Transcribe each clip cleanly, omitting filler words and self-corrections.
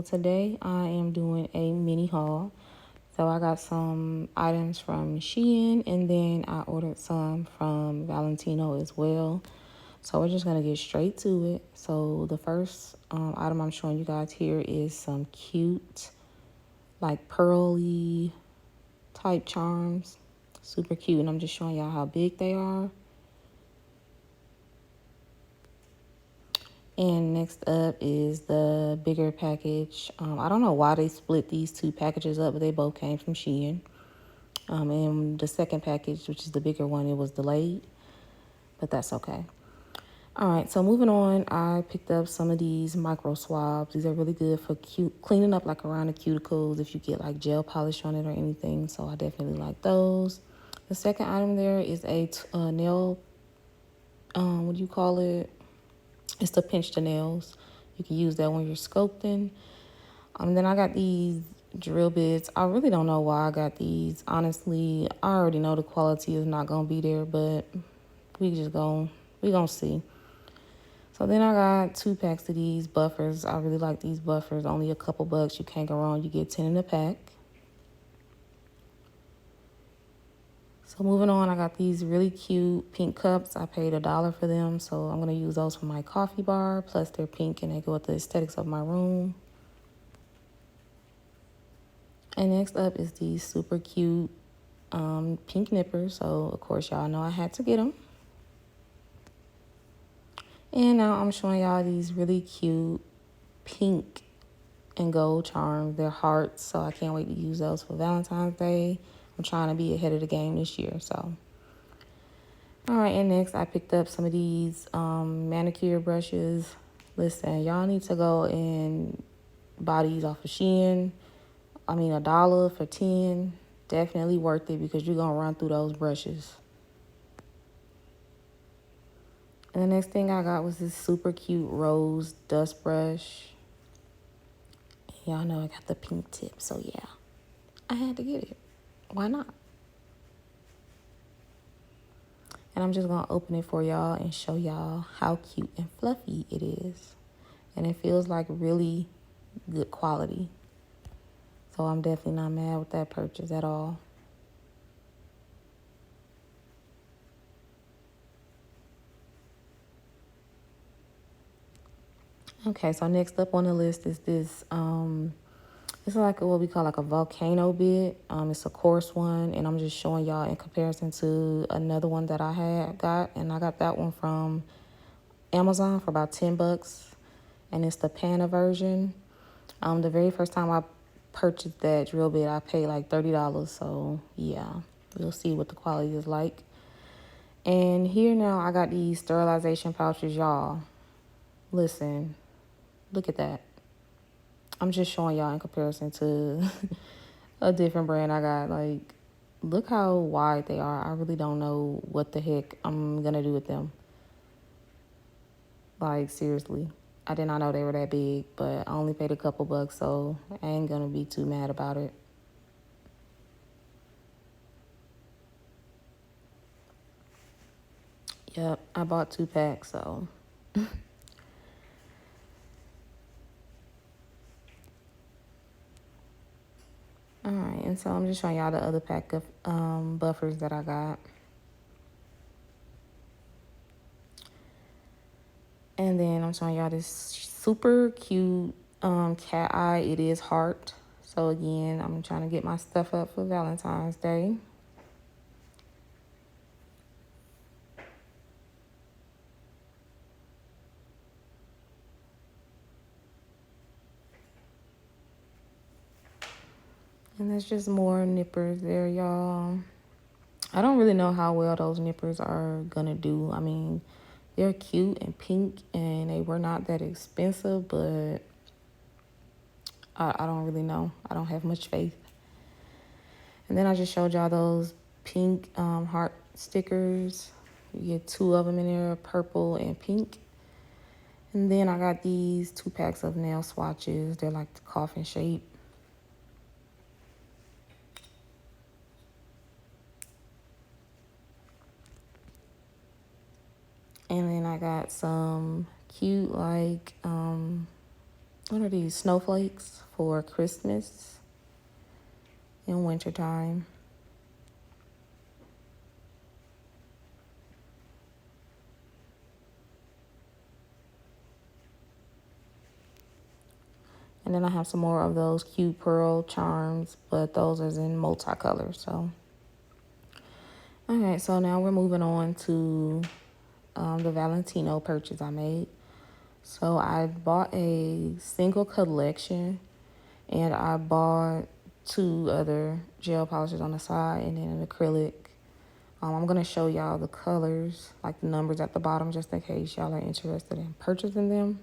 today I am doing a mini haul. So I got some items from SHEIN and then I ordered some from Valentino as well. So we're just going to get straight to it. So the first item I'm showing you guys here is some cute, like pearly type charms. Super cute. And I'm just showing y'all how big they are. And next up is the bigger package. I don't know why they split these two packages up, but they both came from SHEIN. And the second package, which is the bigger one, it was delayed, but that's okay. All right, so moving on, I picked up some of these micro swabs. These are really good for cleaning up like around the cuticles if you get like gel polish on it or anything. So I definitely like those. The second item there is a nail, what do you call it? It's to pinch the nails. You can use that when you're sculpting. Then I got these drill bits. I really don't know why I got these. Honestly, I already know the quality is not gonna be there, but we gonna see. So then I got 2 packs of these buffers. I really like these buffers. Only a couple bucks. You can't go wrong. You get 10 in a pack. So moving on, I got these really cute pink cups. I paid $1 for them, so I'm gonna use those for my coffee bar. Plus they're pink and they go with the aesthetics of my room. And next up is these super cute pink nippers. So of course y'all know I had to get them. And now I'm showing y'all these really cute pink and gold charms. They're hearts, so I can't wait to use those for Valentine's Day. I'm trying to be ahead of the game this year, so. All right, and next I picked up some of these manicure brushes. Listen, y'all need to go and buy these off of SHEIN. I mean, $1 for 10. Definitely worth it because you're going to run through those brushes. And the next thing I got was this super cute rose dust brush. Y'all know I got the pink tip, so yeah. I had to get it. Why not? And I'm just going to open it for y'all and show y'all how cute and fluffy it is. And it feels like really good quality. So I'm definitely not mad with that purchase at all. Okay, so next up on the list is this, it's like what we call like a volcano bit. It's a coarse one, and I'm just showing y'all in comparison to another one that I had got, and I got that one from Amazon for about 10 bucks, and it's the Pana version. The very first time I purchased that drill bit, I paid like $30, so yeah, we'll see what the quality is like. And here now I got these sterilization pouches, y'all. Listen. Look at that. I'm just showing y'all in comparison to a different brand I got. Like, look how wide they are. I really don't know what the heck I'm going to do with them. Like, seriously. I did not know they were that big, but I only paid a couple bucks, so I ain't going to be too mad about it. Yep, I bought 2 packs, so... All right, and so I'm just showing y'all the other pack of buffers that I got. And then I'm showing y'all this super cute cat eye. It is heart. So again, I'm trying to get my stuff up for Valentine's Day. And there's just more nippers there, y'all. I don't really know how well those nippers are gonna do. I mean, they're cute and pink and they were not that expensive, but I don't really know. I don't have much faith. And then I just showed y'all those pink heart stickers. You get 2 of them in there, purple and pink. And then I got these 2 packs of nail swatches. They're like the coffin shape. And then I got some cute like What are these? Snowflakes for Christmas in wintertime. And then I have some more of those cute pearl charms, but those are in multicolor. So, all right, so now we're moving on to the Valentino purchase I made. So I bought a single collection, and I bought 2 other gel polishes on the side and then an acrylic. I'm going to show y'all the colors, like the numbers at the bottom, just in case y'all are interested in purchasing them.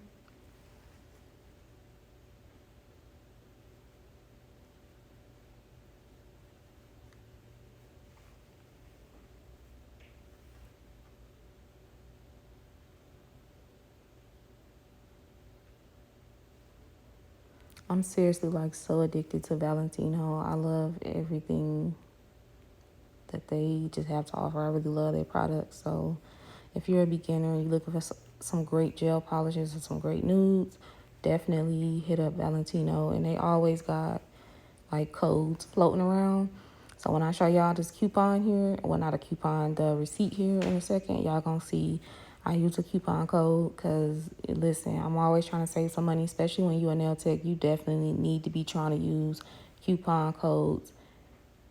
I'm seriously like so addicted to Valentino. I love everything that they just have to offer. I really love their products. So if you're a beginner and you're looking for some great gel polishes and some great nudes, definitely hit up Valentino. And they always got like codes floating around. So when I show y'all this coupon here, well, not a coupon, the receipt here in a second, y'all gonna see I use a coupon code because, listen, I'm always trying to save some money, especially when you're a nail tech. You definitely need to be trying to use coupon codes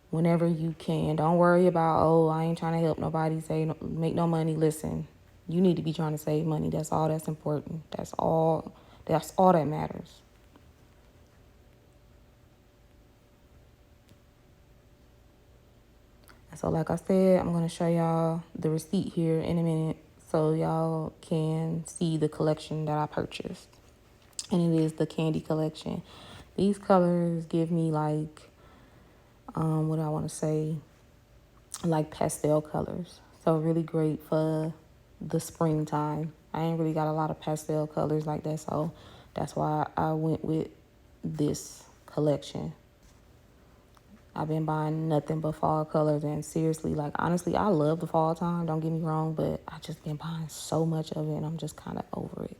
whenever you can. Don't worry about, oh, I ain't trying to help nobody make no money. Listen, you need to be trying to save money. That's all that's important. That's all that matters. So like I said, I'm going to show y'all the receipt here in a minute so y'all can see the collection that I purchased. And it is the candy collection. These colors give me like, what do I want to say? Like pastel colors. So really great for the springtime. I ain't really got a lot of pastel colors like that, so that's why I went with this collection. I've been buying nothing but fall colors, and seriously, like honestly, I love the fall time, don't get me wrong, but I just been buying so much of it and I'm just kind of over it.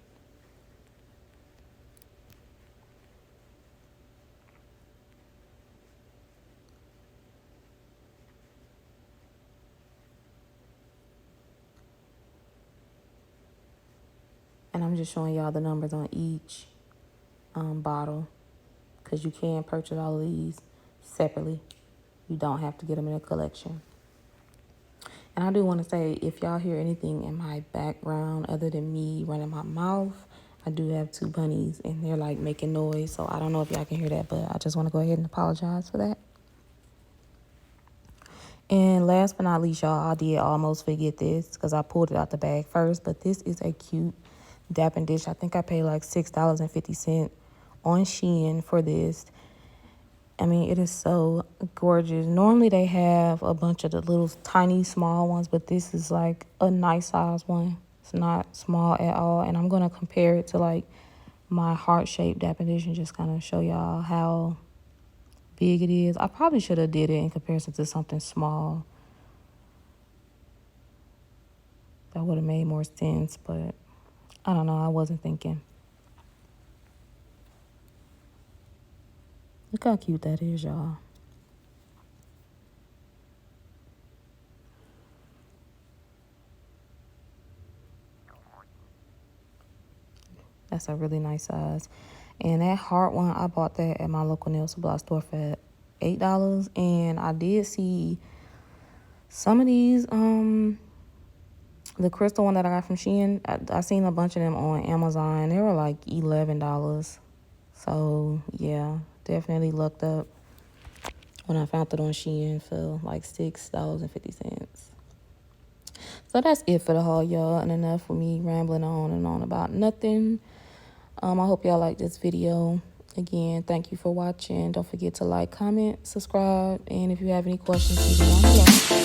And I'm just showing y'all the numbers on each bottle because you can purchase all of these separately. You don't have to get them in a collection. And I do want to say, if y'all hear anything in my background other than me running my mouth, I do have 2 bunnies and they're like making noise. So I don't know if y'all can hear that, but I just want to go ahead and apologize for that. And last but not least, y'all, I did almost forget this because I pulled it out the bag first. But this is a cute dapping dish. I think I paid like $6.50 on Shein for this. I mean, it is so gorgeous. Normally they have a bunch of the little tiny small ones, but this is like a nice size one. It's not small at all. And I'm going to compare it to like my heart-shaped dapping dish and just kind of show y'all how big it is. I probably should have did it in comparison to something small. That would have made more sense, but I don't know. I wasn't thinking. Look how cute that is, y'all. That's a really nice size. And that heart one, I bought that at my local nail supply store for $8. And I did see some of these, the crystal one that I got from Shein, I seen a bunch of them on Amazon. They were like $11. So, yeah, definitely lucked up when I found it on Shein for like $6.50. So that's it for the haul, y'all. And enough for me rambling on and on about nothing. I hope y'all like this video. Again, thank you for watching. Don't forget to like, comment, subscribe. And if you have any questions, leave them down below.